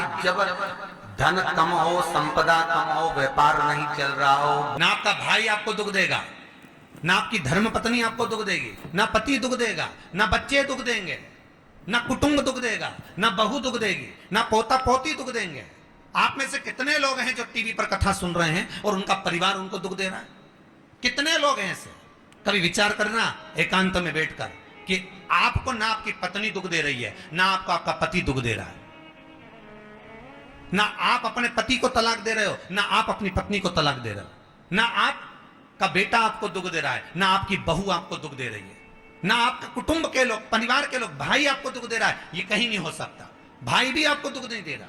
कि जब धन कम हो, संपदा कम हो, व्यापार नहीं चल रहा हो, ना आपका भाई आपको दुख देगा, ना आपकी धर्म पत्नी आपको दुख देगी, ना पति दुख देगा, ना बच्चे दुख देंगे, ना कुटुंब दुख देगा, ना बहू दुख देगी, ना पोता पोती दुख देंगे। आप में से कितने लोग हैं जो टीवी पर कथा सुन रहे हैं और उनका परिवार उनको दुख दे रहा है? कितने लोग हैं ऐसे? कभी विचार करना एकांत में बैठकर कि आपको ना आपकी पत्नी दुख दे रही है, ना आपको आपका पति दुख दे रहा है, ना आप अपने पति को तलाक दे रहे हो, ना आप अपनी पत्नी को तलाक दे रहे हो, ना आपका बेटा आपको दुख दे रहा है, ना आपकी बहू आपको दुख दे रही है, ना आपके कुटुंब के लोग, परिवार के लोग, भाई आपको दुख दे रहा है। ये कहीं नहीं हो सकता। भाई भी आपको दुख नहीं दे रहा,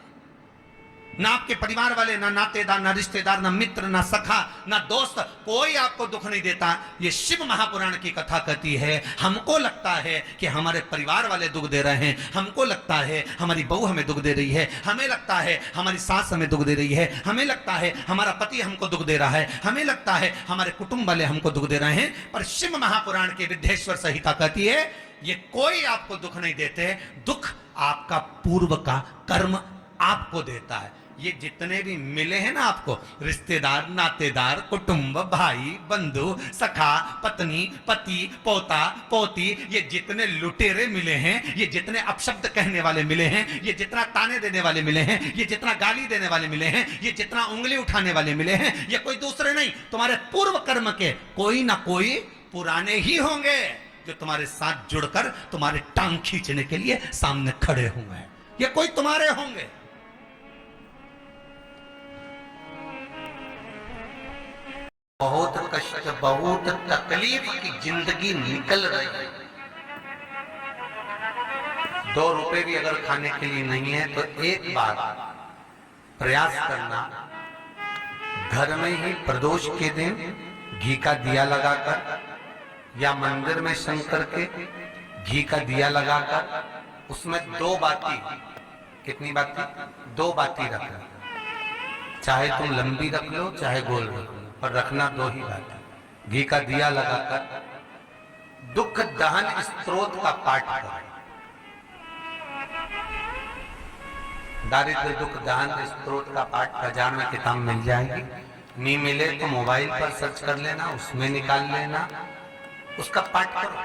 ना आपके परिवार वाले, ना नातेदार, ना रिश्तेदार, ना मित्र, ना सखा, ना दोस्त, कोई आपको दुख नहीं देता। ये शिव महापुराण की कथा कहती है हमको लगता है कि हमारे परिवार वाले दुख दे रहे हैं, हमको लगता है हमारी बहू हमें दुख दे रही है, हमें लगता है हमारी सास हमें दुख दे रही है, हमें लगता है हमारा पति हमको दुख दे रहा है, हमें लगता है हमारे कुटुंब वाले हमको दुख दे रहे हैं। पर शिव महापुराण की विद्येश्वर संहिता कहती है ये कोई आपको दुख नहीं देते, दुख आपका पूर्व का कर्म आपको देता है। ये जितने भी मिले हैं ना आपको, रिश्तेदार, नातेदार, कुटुंब, भाई, बंधु, सखा, पत्नी, पति, पोता, पोती, ये जितने लुटेरे मिले हैं, ये जितने अपशब्द कहने वाले मिले हैं, ये जितना ताने देने वाले मिले हैं, ये जितना गाली देने वाले मिले हैं, ये जितना उंगली उठाने वाले मिले हैं, ये कोई दूसरे नहीं, तुम्हारे पूर्व कर्म के कोई ना कोई पुराने ही होंगे जो तुम्हारे साथ जुड़कर तुम्हारे टांग खींचने के लिए सामने खड़े हुए हैं। ये कोई तुम्हारे होंगे। बहुत कष्ट, बहुत तकलीफ की जिंदगी निकल रही है। 2 रुपए भी अगर खाने के लिए नहीं है तो एक बार प्रयास करना, घर में ही प्रदोष के दिन घी का दिया लगाकर या मंदिर में शंकर के घी का दिया लगाकर उसमें 2 बाती, कितनी बाती? 2 बाती रखना। चाहे तुम लंबी रख लो चाहे गोल रख लो, पर रखना 2 ही बाती। घी का दिया लगाकर दुख दहन स्त्रोत का पाठ करो। दारिद्र दुख दहन स्त्रोत का पाठ 1000 में किताब मिल जाएगी। नहीं मिले तो मोबाइल पर सर्च कर लेना, उसमें निकाल लेना, उसका पाठ करो।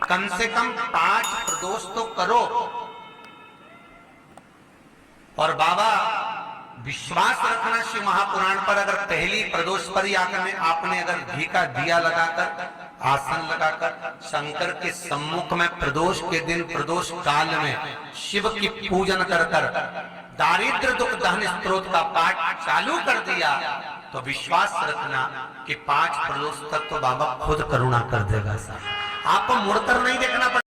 कम से कम 5 प्रदोष तो करो। और बाबा विश्वास रखना शिव महापुराण पर, अगर पहली प्रदोष पर ही आपने अगर घी का दिया लगाकर, आसन लगाकर शंकर के सम्मुख में प्रदोष के दिन, प्रदोष काल में शिव की पूजन कर दारिद्र दुख दहन स्त्रोत का पाठ चालू कर दिया तो विश्वास रखना कि 5 प्रदोष तक तो बाबा खुद करुणा कर देगा। आपको मुड़कर नहीं देखना पड़ेगा।